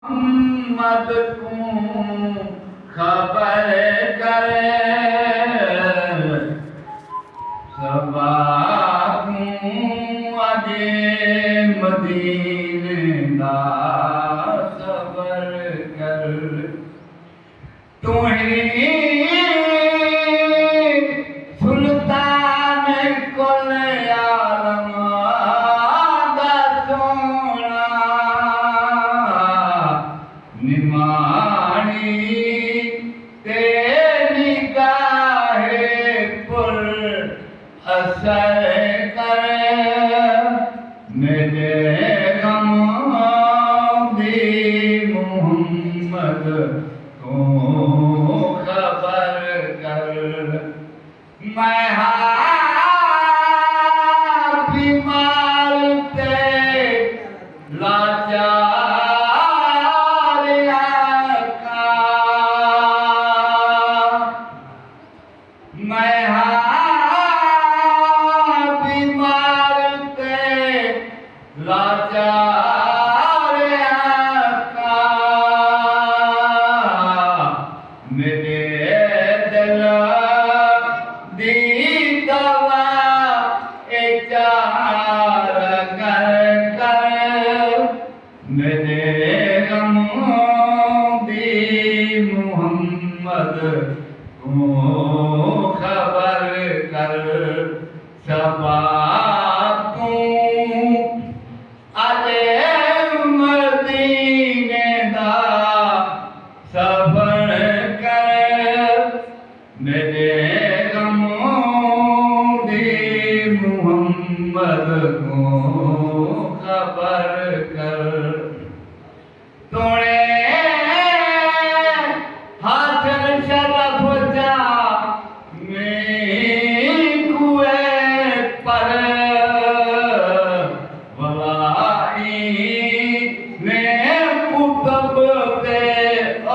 मोहम्मद को खबर करे सबाकू अजे मदीने दा सबर कर तुही सुल्तान कुल आलम दा सोना निमाणी ते निगाहे पुर असर करे मेरे गम दी मोहम्मद को खबर कर मैं बीमार ते लाचार मैं बीमार ते लाचार का मेरे दिल दी दवा चार कर मेरे गम दी मोहम्मद को खबर कर सबाकू अजे मदीने दा सबर कर मेरे गम दी मोहम्मद को खबर कर तोड़े हासिल शरफ जा में कुए पर वलाई ने कुतब पे ओ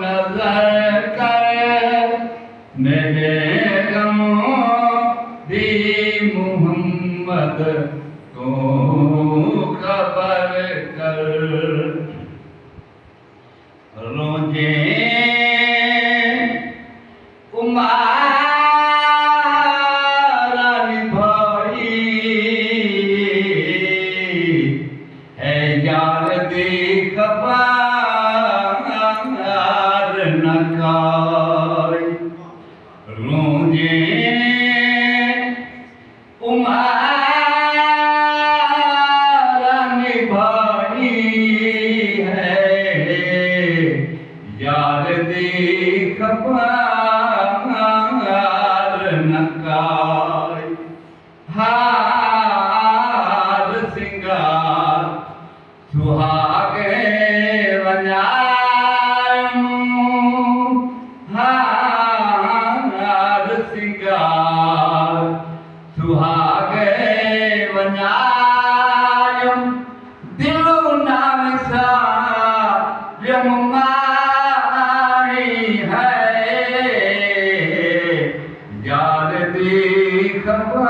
नजर कर मेरे गम दी मोहम्मद को खबर कर रोजे उमारा निभाई है यार दी खबर न खाई रोजे उमारा निभाई है यार दी खबर न खाई हार सिंगार सुहागे हार सिंगार सुहागे वञायम दिलो नाम सा यमुनाई है यार दी खबर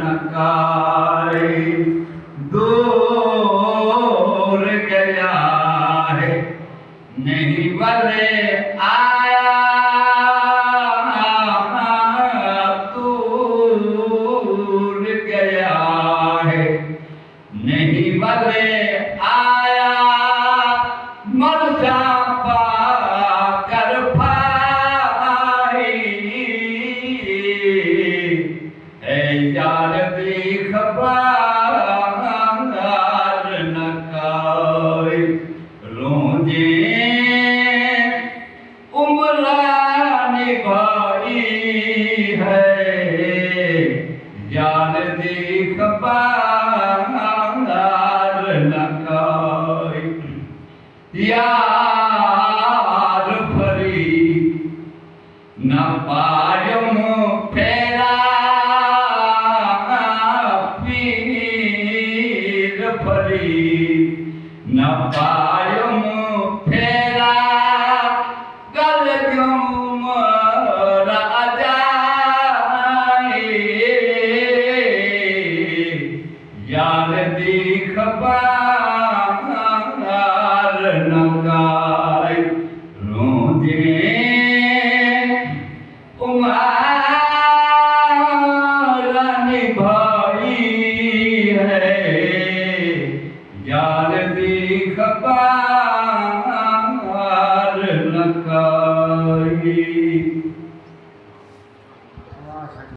न खाई दूर गया है नहीं बले आया दूर गया है नहीं बले आया मरजा कर भाई है यार दी खबर न खाई रोजे उम्र निभाई है यार दी खबर न खाई यार भरी न पायम फेरा पीर भरी न पायम